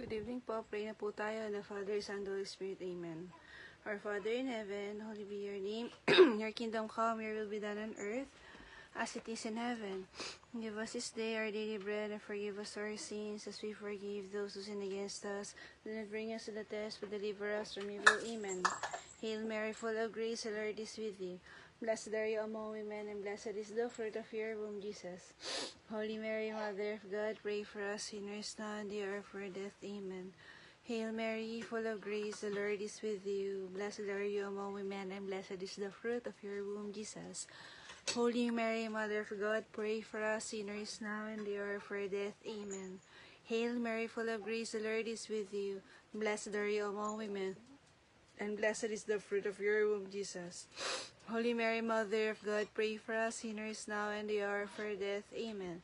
Good evening po. Pray na po tayo. The Father, Son, and Holy Spirit. Amen. Our Father in heaven, holy be your name. Your kingdom come, your will be done on earth as it is in heaven. Give us this day our daily bread, and forgive us our sins as we forgive those who sin against us. Do not bring us to the test, but deliver us from evil. Amen. Hail Mary, full of grace, the Lord is with you. Blessed are you among women, and blessed is the fruit of your womb, Jesus. Holy Mary, Mother of God, pray for us sinners now and the hour of our death. Amen. Hail Mary, full of grace, the Lord is with you. Blessed are you among women, and blessed is the fruit of your womb, Jesus. Holy Mary, Mother of God, pray for us sinners now and the hour of our death. Amen. Hail Mary, full of grace, the Lord is with you. Blessed are you among women, and blessed is the fruit of your womb, Jesus. Holy Mary, Mother of God, pray for us sinners now and the hour of our death. Amen.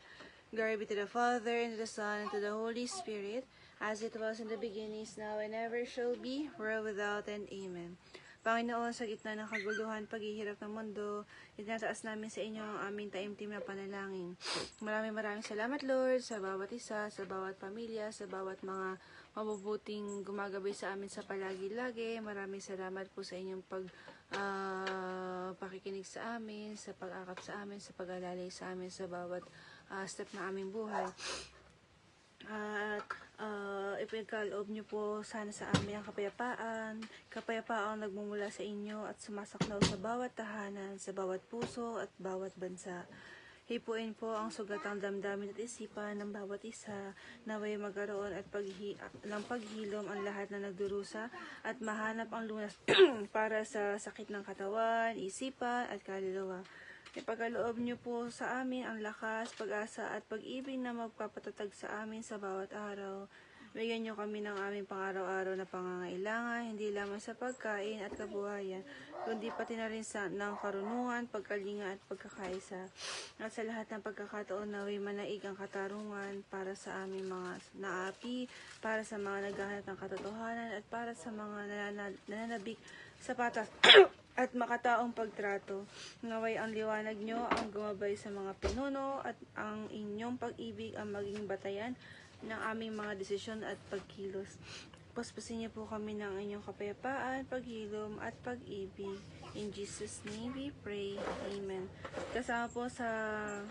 Glory be to the Father, and to the Son, and to the Holy Spirit, as it was in the beginning, is now, and ever shall be, world without end. Amen. Panginoon, sa gitna ng kaguluhan, paghihirap ng mundo, itinataas namin sa inyo ang aming taimtim na panalangin. Maraming salamat, Lord, sa bawat isa, sa bawat pamilya, sa bawat mga mabubuting gumagabay sa amin sa palagi-lagi. Maraming salamat po sa inyong pakikinig sa amin, sa pag-akap sa amin, sa pag-alalay sa amin, sa bawat step na aming buhay. At ipagkaloob niyo po sana sa amin ang kapayapaan nagmumula sa inyo at sumasaklaw sa bawat tahanan, sa bawat puso at bawat bansa. Hipuin po ang sugatang damdamin at isipan ng bawat isa, naway magkaroon at ng paghilom ang lahat na nagdurusa at mahanap ang lunas para sa sakit ng katawan, isipan at kaluluwa. Ipagkaloob niyo po sa amin ang lakas, pag-asa at pag-ibig na magpapatatag sa amin sa bawat araw. Bigyan niyo kami ng aming pang-araw-araw na pangangailangan, hindi lamang sa pagkain at kabuhayan, kundi pati na rin ng karunungan, pagkalinga at pagkakaisa. At sa lahat ng pagkakataon naway manaig ang katarungan para sa aming mga naapi, para sa mga naghahanap ng katotohanan at para sa mga nananabik sa patas at makataong pagtrato. Naway ang liwanag nyo ang gumabay sa mga pinuno at ang inyong pag-ibig ang maging batayan ng aming mga desisyon at pagkilos. Paspasin niyo po kami ng inyong kapayapaan, paghilom at pag-ibig. In Jesus' name we pray. Amen. Kasama po sa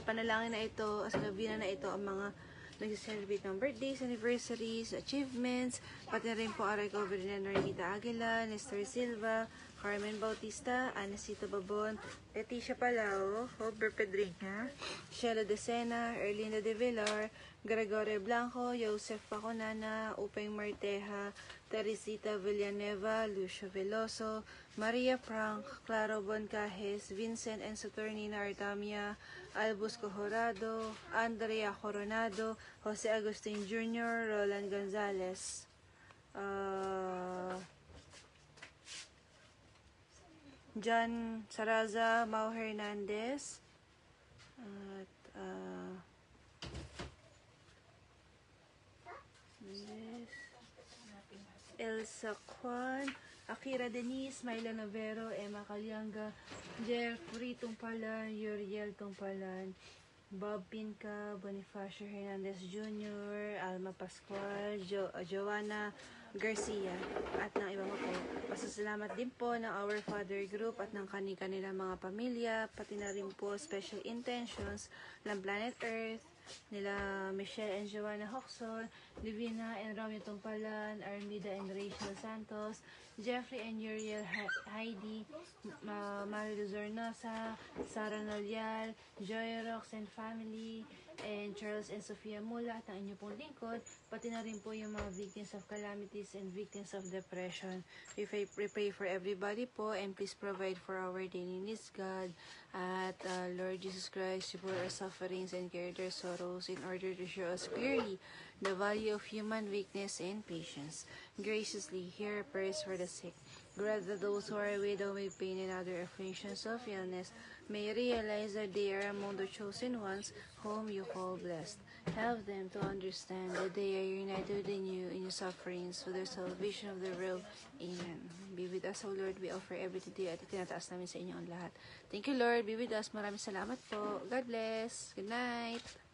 panalangin na ito, sa gabi na ito, ang mga nag-celebrate ng birthdays, anniversaries, achievements, pati rin po ang recovery na Norita Aguila, Nestor Silva, Carmen Bautista, Anacito Babon, Leticia Palao, Hober Pedriña, Sheila Decena, Erlinda de Villar, Gregorio Blanco, Joseph Paconana, Upeng Marteja, Teresita Villanueva, Lucio Veloso, Maria Frank, Claro Boncajes, Vincent and Saturnina Artamia, Albus Cojorado, Andrea Coronado, Jose Agustin Jr., Roland Gonzalez, John Saraza, Mau Hernandez, at Elsa Kwan, Akira Denise, Myla Novero, Emma Calyanga, Jeffrey Tungpalan, Yuriel Tungpalan, Bob Pinca, Bonifacio Hernandez Jr., Alma Pascual, Joanna Garcia, at ng iba po. Pasasalamat din po ng Our Father Group at ng kanilang mga pamilya, pati na rin po special intentions ng Planet Earth, nila Michelle and Joanna Hoxon, Divina and Romeo Tungpalan, Armida and Rachel Santos, Jeffrey and Uriel Heidi, Mario Zornosa, Sarah Nolial, Joy Rox and family, and Charles and Sofia Mula, at ang inyo pong lingkod, pati na rin po yung mga victims of calamities and victims of depression. We pray for everybody po, and please provide for our daily needs, God. At Lord Jesus Christ, you bore our sufferings and carried our sorrows in order to show us clearly the value of human weakness and patience. Graciously hear prayers for the sick. Grant that those who are widowed with pain and other afflictions of illness may realize that they are among the chosen ones whom you call blessed. Help them to understand that they are united in you in your sufferings for the salvation of the world. Amen. Be with us, O Lord. We offer everything to you at itinataas namin sa inyo ang lahat. Thank you, Lord. Be with us. Maraming salamat po. God bless. Good night.